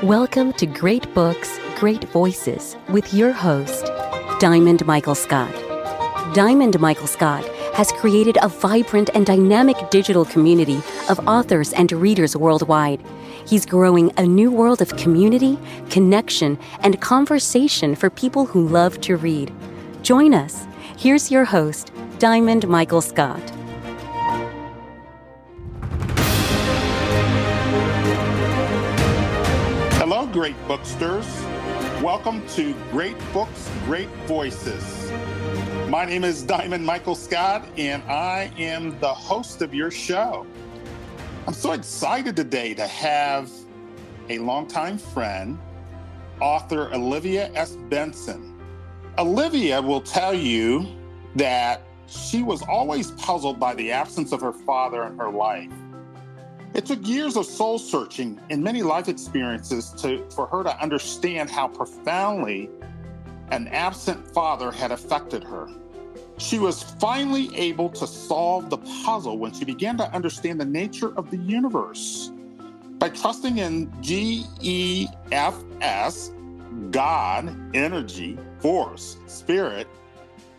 Welcome to Great Books, Great Voices with your host, Diamond Michael Scott. Diamond Michael Scott has created a vibrant and dynamic digital community of authors and readers worldwide. He's growing a new world of community, connection, and conversation for people who love to read. Join us. Here's your host, Diamond Michael Scott. Hello, great booksters. Welcome to Great Books, Great Voices. My name is Diamond Michael Scott, and I am the host of your show. I'm so excited today to have a longtime friend, author Olivia S. Benson. Olivia will tell you that she was always puzzled by the absence of her father in her life. It took years of soul searching and many life experiences for her to understand how profoundly an absent father had affected her. She was finally able to solve the puzzle when she began to understand the nature of the universe. By trusting in GEFS, God, energy, force, spirit,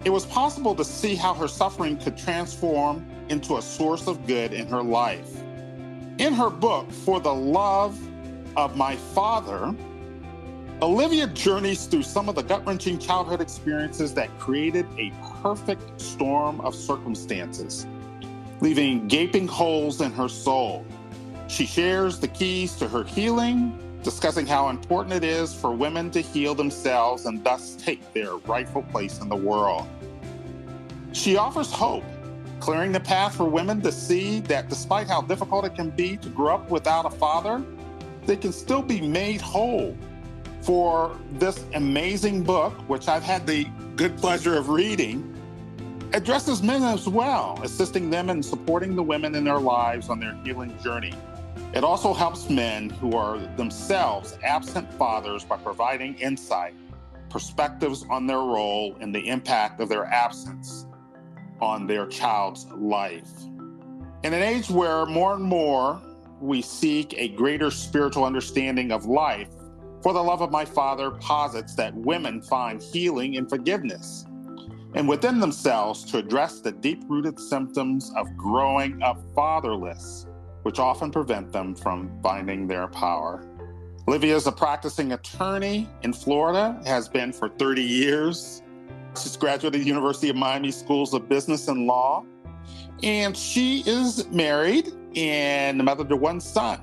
it was possible to see how her suffering could transform into a source of good in her life. In her book, For the Love of My Father, Olivia journeys through some of the gut-wrenching childhood experiences that created a perfect storm of circumstances, leaving gaping holes in her soul. She shares the keys to her healing, discussing how important it is for women to heal themselves and thus take their rightful place in the world. She offers hope, clearing the path for women to see that despite how difficult it can be to grow up without a father, they can still be made whole. For this amazing book, which I've had the good pleasure of reading, addresses men as well, assisting them in supporting the women in their lives on their healing journey. It also helps men who are themselves absent fathers by providing insight, perspectives on their role and the impact of their absence on their child's life. In an age where more and more we seek a greater spiritual understanding of life, For the Love of My Father posits that women find healing in forgiveness and within themselves to address the deep-rooted symptoms of growing up fatherless, which often prevent them from finding their power. Olivia is a practicing attorney in Florida, has been for 30 years. She's graduated the University of Miami Schools of Business and Law, and she is married and the mother to one son.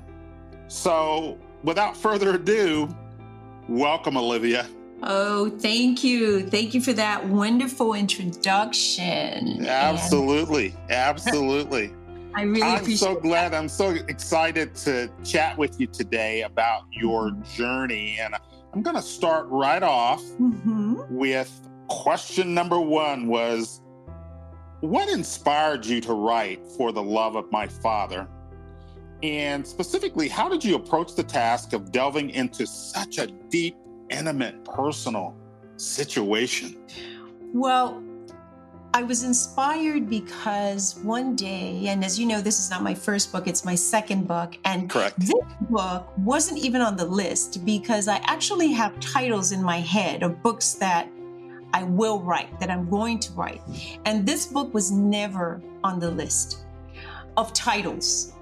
So without further ado, welcome, Olivia. Oh, thank you. Thank you for that wonderful introduction. Absolutely. Absolutely. I really appreciate it. I'm so excited to chat with you today about your journey. And I'm going to start right off with question number one was, what inspired you to write For the Love of My Father? And specifically, how did you approach the task of delving into such a deep, intimate, personal situation? Well, I was inspired because one day, and as you know, this is not my first book, it's my second book. And Correct. This book wasn't even on the list because I actually have titles in my head of books that I will write, that I'm going to write. And this book was never on the list of titles.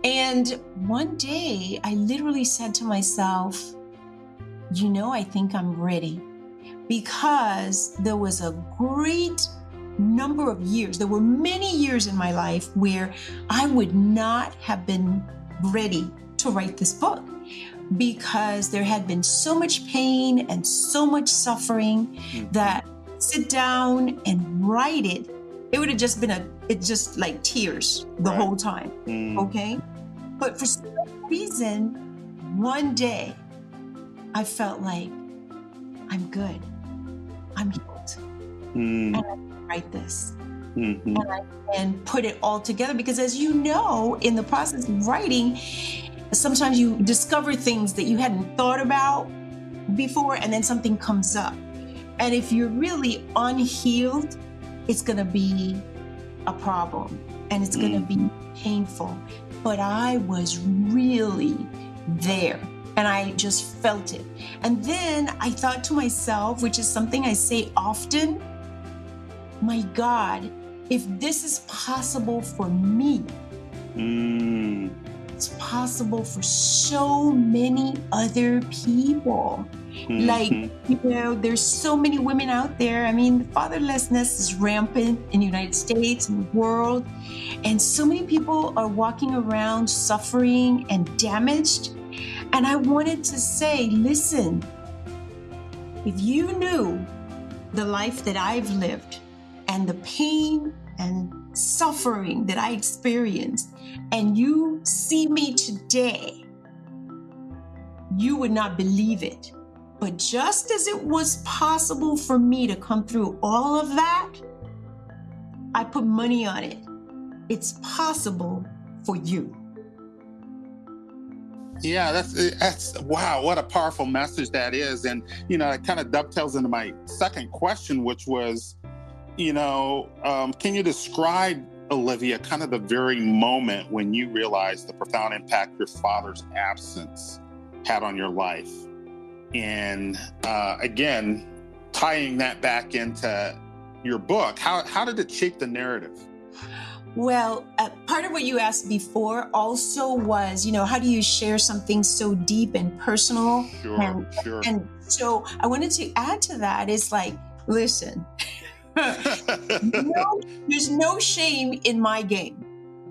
And one day I literally said to myself, I think I'm ready, because there was a great number of years. There were many years in my life where I would not have been ready to write this book because there had been so much pain and so much suffering that sit down and write it, it would have just been just like tears the whole time. Okay. But for some reason, one day I felt like I'm good. I'm healed. And I can write this. And I can put it all together because, as you know, in the process of writing, sometimes you discover things that you hadn't thought about before, and then something comes up. And if you're really unhealed, it's going to be a problem and it's going to be painful. but I was really there. And I just felt it. And then I thought to myself, which is something I say often, my God, if this is possible for me, it's possible for so many other people. Like, there's so many women out there. I mean, fatherlessness is rampant in the United States and the world. And so many people are walking around suffering and damaged. And I wanted to say, listen, if you knew the life that I've lived and the pain and suffering that I experienced, and you see me today, you would not believe it. But just as it was possible for me to come through all of that, I put money on it. It's possible for you. Yeah, that's wow, what a powerful message that is. And, it kind of dovetails into my second question, which was, can you describe, Olivia, kind of the very moment when you realized the profound impact your father's absence had on your life? And again, tying that back into your book, how did it shape the narrative? Well, part of what you asked before also was, how do you share something so deep and personal? Sure. And so I wanted to add to that is like, listen, there's no shame in my game.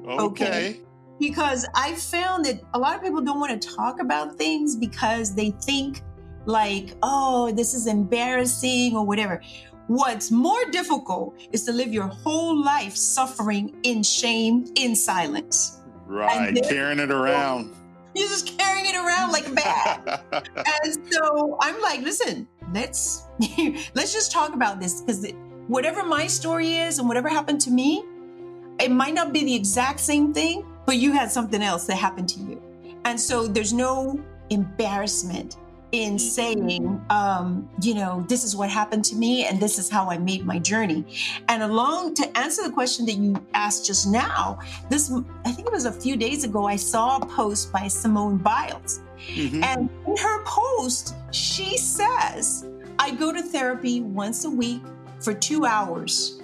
Okay. Because I found that a lot of people don't want to talk about things because they think like, oh, this is embarrassing or whatever. What's more difficult is to live your whole life suffering in shame, in silence. Right, carrying it around. You're just carrying it around like a bag. And so I'm like, listen, let's just talk about this, because whatever my story is and whatever happened to me, it might not be the exact same thing, but you had something else that happened to you. And so there's no embarrassment in saying, this is what happened to me and this is how I made my journey. And to answer the question that you asked just now, I think it was a few days ago, I saw a post by Simone Biles. And in her post, she says, I go to therapy once a week for 2 hours.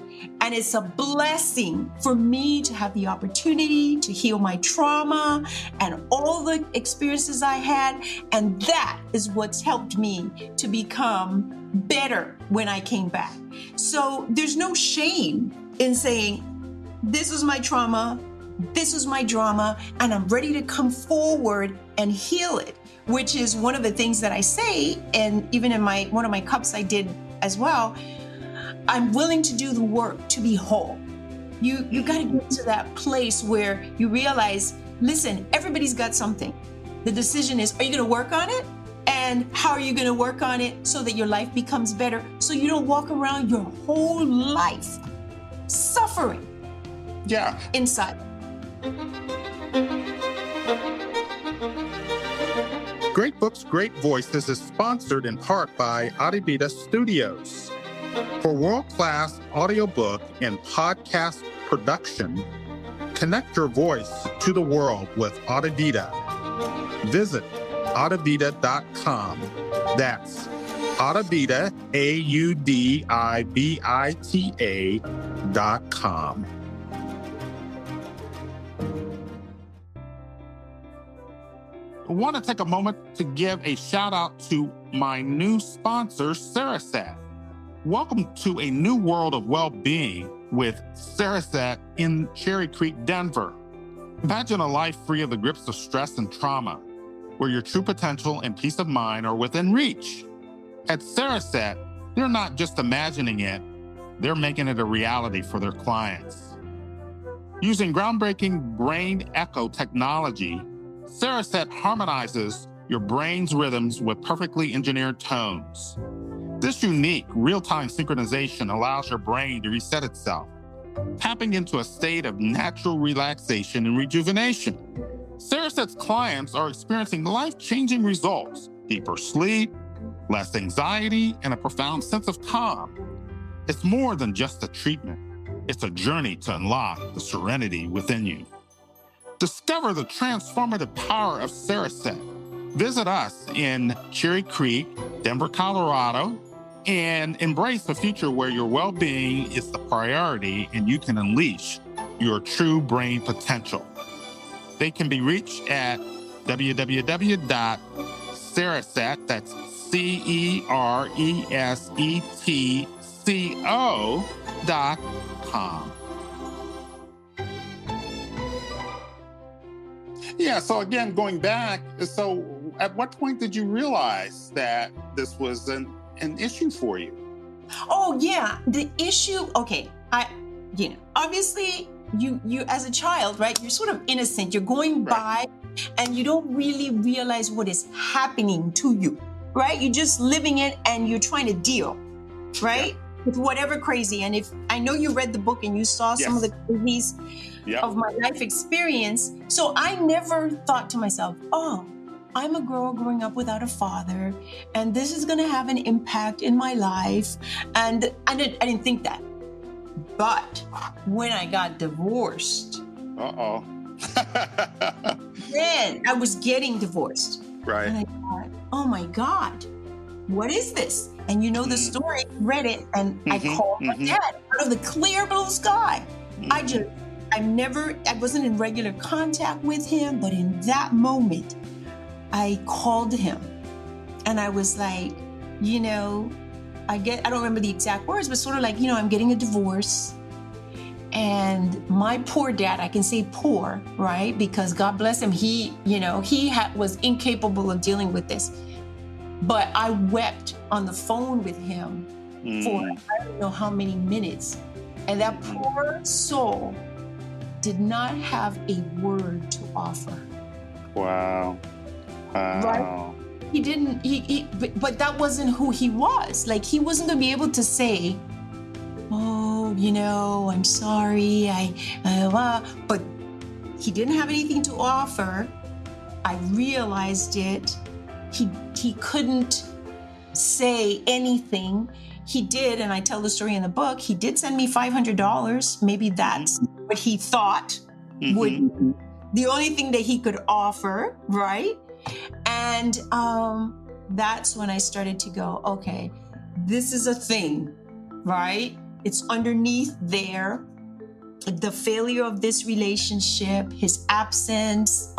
And it's a blessing for me to have the opportunity to heal my trauma and all the experiences I had. And that is what's helped me to become better when I came back. So there's no shame in saying, this was my trauma, this was my drama, and I'm ready to come forward and heal it, which is one of the things that I say. And even in one of my cups I did as well, I'm willing to do the work to be whole. You got to get to that place where you realize, listen, everybody's got something. The decision is, are you going to work on it? And how are you going to work on it so that your life becomes better, so you don't walk around your whole life suffering inside. Great Books, Great Voices is sponsored in part by Adivita Studios. For world-class audiobook and podcast production, connect your voice to the world with Adivita. Visit Adivita.com. That's Adivita, AUDIVITA.com. I want to take a moment to give a shout out to my new sponsor, Sarasat. Welcome to a new world of well-being with Sarasat in Cherry Creek, Denver. Imagine a life free of the grips of stress and trauma, where your true potential and peace of mind are within reach. At Sarasat, they're not just imagining it, they're making it a reality for their clients. Using groundbreaking brain echo technology, Sarasat harmonizes your brain's rhythms with perfectly engineered tones. This unique real-time synchronization allows your brain to reset itself, tapping into a state of natural relaxation and rejuvenation. Sarasat's clients are experiencing life-changing results: deeper sleep, less anxiety, and a profound sense of calm. It's more than just a treatment. It's a journey to unlock the serenity within you. Discover the transformative power of Sarasate. Visit us in Cherry Creek, Denver, Colorado, and embrace a future where your well-being is the priority and you can unleash your true brain potential. They can be reached at www.ceresat, that's CERESETCO.com. Yeah, so again, going back, so at what point did you realize that this was an issue for you? Oh yeah, the issue, okay, obviously you as a child, right, you're sort of innocent, you're going by and you don't really realize what is happening to you, right? You're just living it and you're trying to deal, right? With whatever crazy. And if I know you read the book and you saw some of the crazies of my life experience. So I never thought to myself, oh, I'm a girl growing up without a father, and this is going to have an impact in my life. And I didn't think that. But when I got divorced, then I was getting divorced. Right. And I thought, oh my God, what is this? And you know the story, read it, and I called my dad out of the clear blue sky. I wasn't in regular contact with him, but in that moment, I called him and I was like, I don't remember the exact words, but sort of like, I'm getting a divorce. And my poor dad, I can say poor, right? Because God bless him, he was incapable of dealing with this. But I wept on the phone with him for I don't know how many minutes. And that poor soul did not have a word to offer. Wow. Right? He didn't, but that wasn't who he was. Like, he wasn't going to be able to say, oh, I'm sorry, but he didn't have anything to offer. I realized it. He couldn't say anything. He did, and I tell the story in the book, he did send me $500. Maybe that's what he thought would be the only thing that he could offer, right? And that's when I started to go, okay, this is a thing, right? It's underneath there. The failure of this relationship, his absence,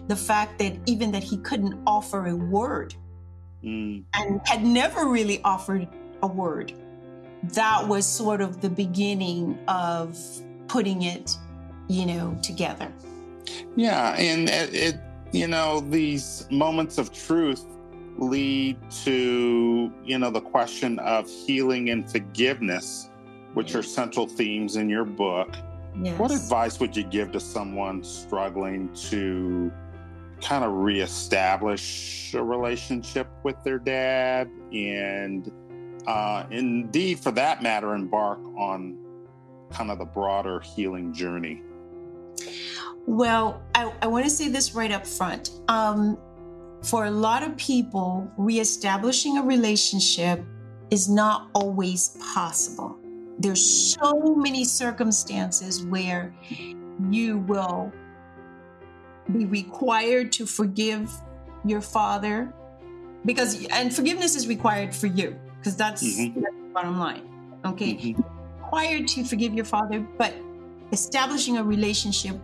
the fact that even that he couldn't offer a word and had never really offered a word. That was sort of the beginning of putting it, together. Yeah, and it these moments of truth lead to, the question of healing and forgiveness, which are central themes in your book. Yes. What advice would you give to someone struggling to kind of reestablish a relationship with their dad and indeed, for that matter, embark on kind of the broader healing journey? Well, I want to say this right up front. For a lot of people, reestablishing a relationship is not always possible. There's so many circumstances where you will be required to forgive your father, and forgiveness is required for you, because that's the bottom line. Okay, required to forgive your father, but establishing a relationship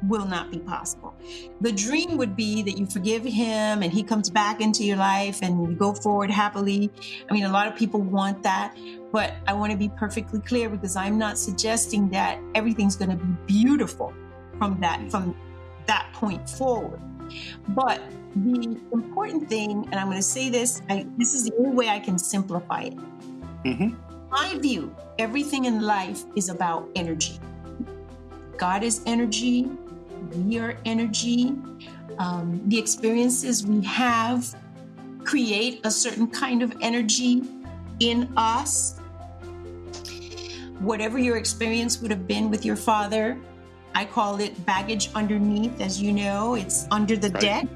will not be possible. The dream would be that you forgive him and he comes back into your life and you go forward happily. I mean, a lot of people want that, but I want to be perfectly clear, because I'm not suggesting that everything's going to be beautiful from that point forward. But the important thing, and I'm going to say this, this is the only way I can simplify it. My view, everything in life is about energy. God is energy. We are energy. The experiences we have create a certain kind of energy in us. Whatever your experience would have been with your father, I call it baggage underneath. As you know, it's under the deck.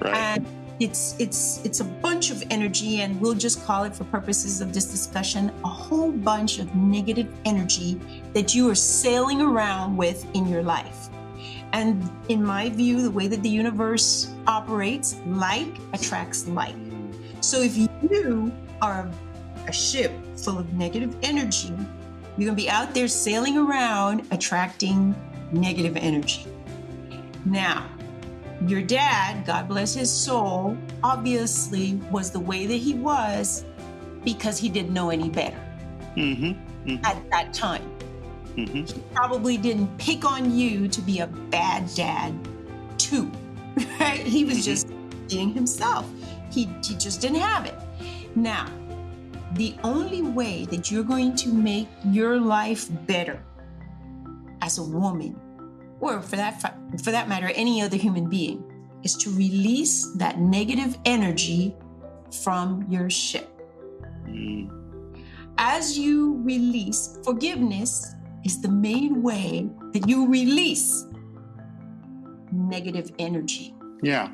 Right. And it's a bunch of energy, and we'll just call it, for purposes of this discussion, a whole bunch of negative energy that you are sailing around with in your life. And in my view, the way that the universe operates, like attracts like. So if you are a ship full of negative energy, you're going to be out there sailing around attracting negative energy. Now, your dad, God bless his soul, obviously was the way that he was because he didn't know any better at that time. He probably didn't pick on you to be a bad dad too, right? He was just being himself. He just didn't have it. Now, the only way that you're going to make your life better as a woman, or for that matter, any other human being, is to release that negative energy from your ship. As you release, forgiveness is the main way that you release negative energy. Yeah.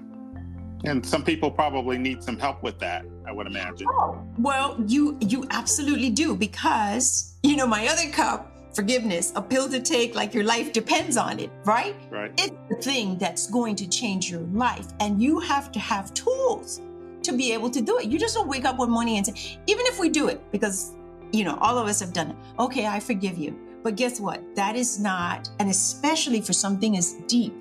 And some people probably need some help with that, I would imagine. Oh, well, you absolutely do, because, my other cup, forgiveness, a pill to take like your life depends on it, right? Right. It's the thing that's going to change your life. And you have to have tools to be able to do it. You just don't wake up one morning and say, even if we do it, because, all of us have done it. Okay, I forgive you. But guess what? That is not, and especially for something as deep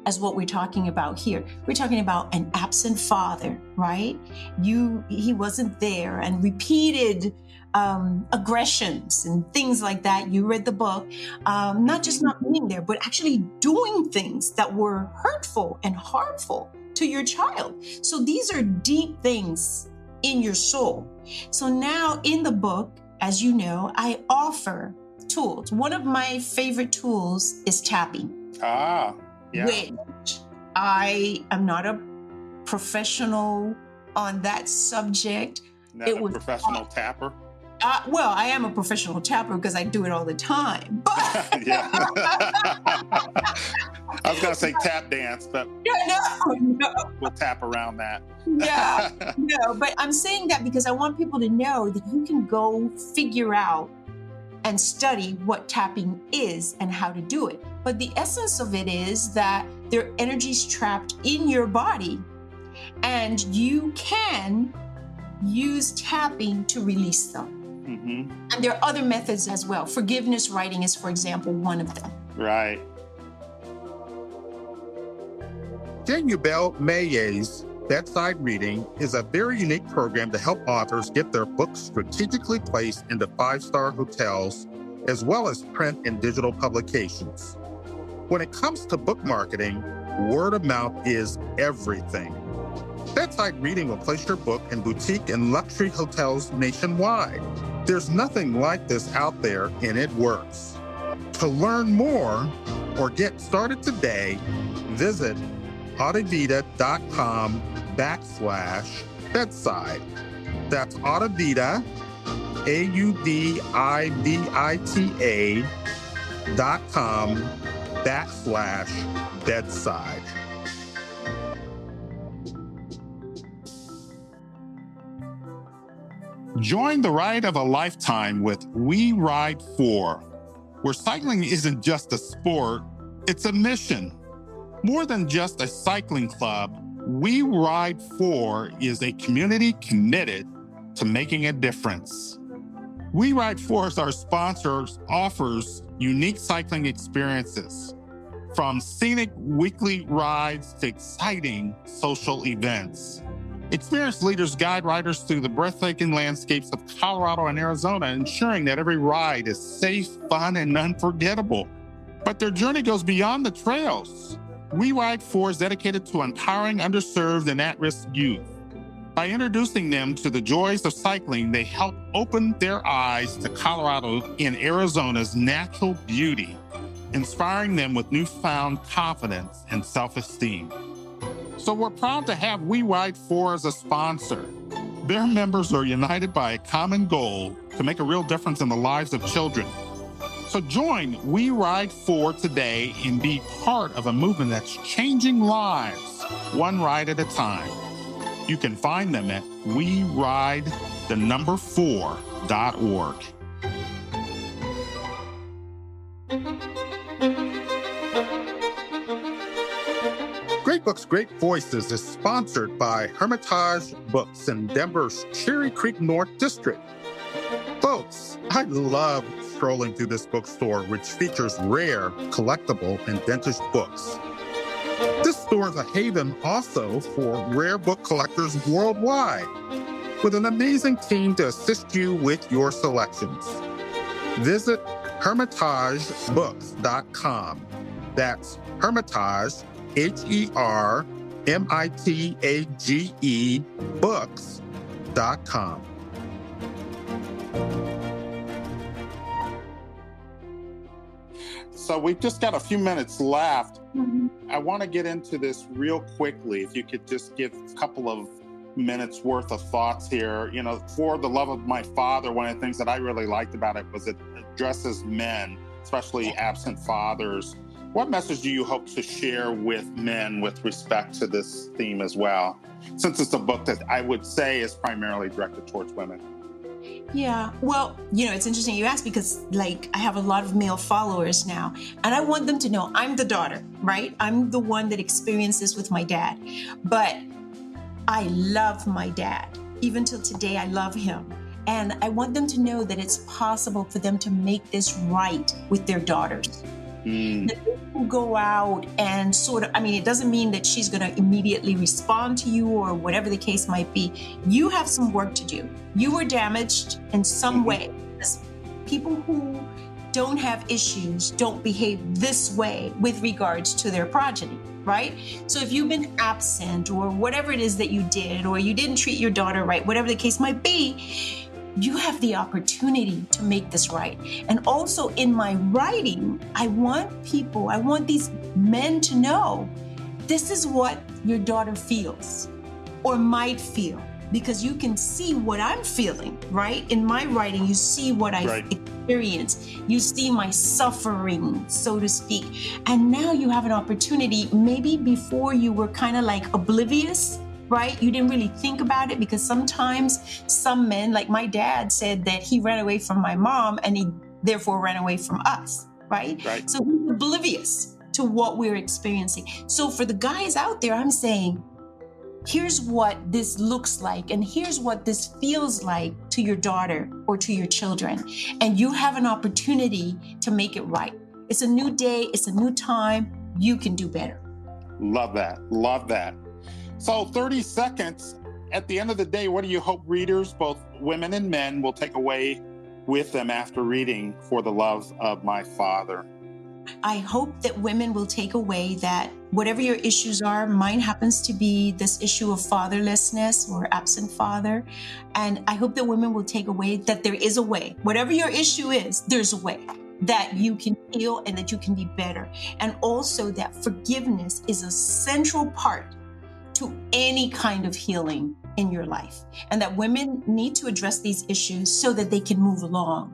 as what we're talking about here. We're talking about an absent father, right? He wasn't there, and repeated aggressions and things like that. You read the book, not just not being there, but actually doing things that were hurtful and harmful to your child. So these are deep things in your soul. So now in the book, as you know, I offer tools. One of my favorite tools is tapping. Yeah. Which I am not a professional on that subject. Not a professional tapper? Well, I am a professional tapper because I do it all the time. But Yeah. I was going to say tap dance, but no. we'll tap around that. No, but I'm saying that because I want people to know that you can go figure out and study what tapping is and how to do it. But the essence of it is that there are energies trapped in your body, and you can use tapping to release them. And there are other methods as well. Forgiveness writing is, for example, one of them. Right. Danielle Mayer's Bedside Reading is a very unique program to help authors get their books strategically placed into 5-star hotels, as well as print and digital publications. When it comes to book marketing, word of mouth is everything. Bedside Reading will place your book in boutique and luxury hotels nationwide. There's nothing like this out there, and it works. To learn more or get started today, visit audivita.com/bedside. That's Audivita, AUDIVITA.com/bedside. Join the ride of a lifetime with We Ride 4, where cycling isn't just a sport, it's a mission. More than just a cycling club, We Ride 4 is a community committed to making a difference. We Ride 4, as our sponsors, offers unique cycling experiences, from scenic weekly rides to exciting social events. Experienced leaders guide riders through the breathtaking landscapes of Colorado and Arizona, ensuring that every ride is safe, fun, and unforgettable. But their journey goes beyond the trails. We Ride 4 is dedicated to empowering underserved and at-risk youth. By introducing them to the joys of cycling, they help open their eyes to Colorado and Arizona's natural beauty, inspiring them with newfound confidence and self-esteem. So we're proud to have We Ride 4 as a sponsor. Their members are united by a common goal to make a real difference in the lives of children. So join We Ride 4 today and be part of a movement that's changing lives, one ride at a time. You can find them at weride4.org. Great Books, Great Voices is sponsored by Hermitage Books in Denver's Cherry Creek North District. Folks, I love strolling through this bookstore, which features rare, collectible, and vintage books. This store is a haven also for rare book collectors worldwide, with an amazing team to assist you with your selections. Visit hermitagebooks.com. That's Hermitage, HERMITAGE, books.com. So we've just got a few minutes left. Mhm. I want to get into this real quickly. If you could just give a couple of minutes worth of thoughts here. You know, For the Love of My Father, one of the things that I really liked about it was it addresses men, especially absent fathers. What message do you hope to share with men with respect to this theme as well? Since it's a book that I would say is primarily directed towards women. Yeah, well, it's interesting you ask because, I have a lot of male followers now, and I want them to know I'm the daughter, right? I'm the one that experienced this with my dad, but I love my dad. Even till today, I love him. And I want them to know that it's possible for them to make this right with their daughters. That they can go out and it doesn't mean that she's going to immediately respond to you or whatever the case might be. You have some work to do. You were damaged in some way. Because people who don't have issues don't behave this way with regards to their progeny, right? So if you've been absent or whatever it is that you did, or you didn't treat your daughter right, whatever the case might be, you have the opportunity to make this right. And also in my writing, I want these men to know this is what your daughter feels or might feel, because you can see what I'm feeling, right? In my writing, you see what I experience. You see my suffering, so to speak. And now you have an opportunity. Maybe before you were kind of oblivious, right? You didn't really think about it, because sometimes some men, like my dad, said that he ran away from my mom and he therefore ran away from us, right? So he's oblivious to what we're experiencing. So for the guys out there, I'm saying, here's what this looks like, and here's what this feels like to your daughter or to your children. And you have an opportunity to make it right. It's a new day. It's a new time. You can do better. Love that. Love that. So 30 seconds, at the end of the day, what do you hope readers, both women and men, will take away with them after reading For the Love of My Father? I hope that women will take away that whatever your issues are, mine happens to be this issue of fatherlessness or absent father. And I hope that women will take away that there is a way. Whatever your issue is, there's a way that you can heal and that you can be better. And also that forgiveness is a central part to any kind of healing in your life, and that women need to address these issues so that they can move along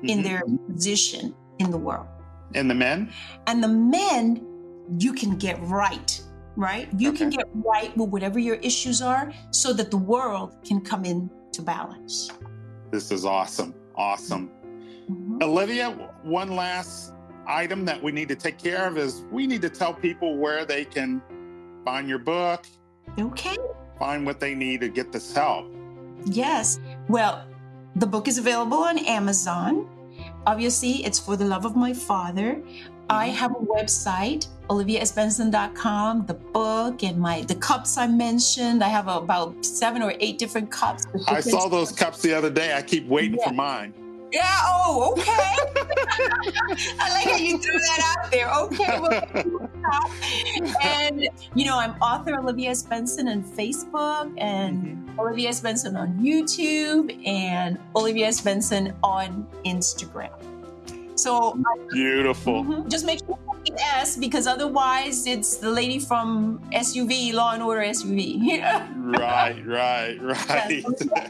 in their position in the world. And the men? And the men, you can get right? You can get right with whatever your issues are so that the world can come into balance. This is awesome. Awesome. Olivia, one last item that we need to take care of is we need to tell people where they can find your book. Okay. Find what they need to get this help. Yes. Well, the book is available on Amazon. Obviously, it's For the Love of My Father. I have a website, oliviasbenson.com, the book and the cups I mentioned. I have about 7 or 8 different cups. I saw those cups the other day. I keep waiting for mine. Yeah, oh, okay. I like how you threw that out there. Okay, well, and I'm author Olivia S. Benson on Facebook, and Olivia S. Benson on YouTube, and Olivia S. Benson on Instagram. So beautiful. Just make sure you say S, because otherwise it's the lady from SUV, Law and Order SUV. Right.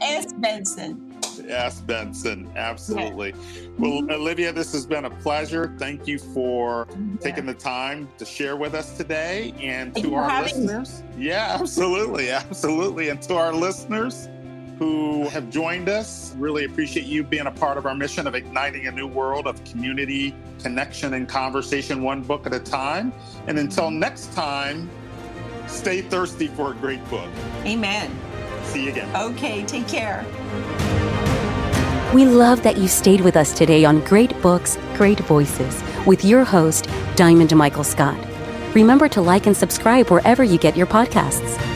S. Benson. Yes, Benson. Absolutely. Yeah. Well, Olivia, this has been a pleasure. Thank you for taking the time to share with us today, and to our listeners. Yeah, absolutely. And to our listeners who have joined us, really appreciate you being a part of our mission of igniting a new world of community, connection, and conversation, one book at a time. And until next time, Stay thirsty for a great book. Amen. See you again. Okay, take care. We love that you stayed with us today on Great Books, Great Voices with your host, Diamond Michael Scott. Remember to like and subscribe wherever you get your podcasts.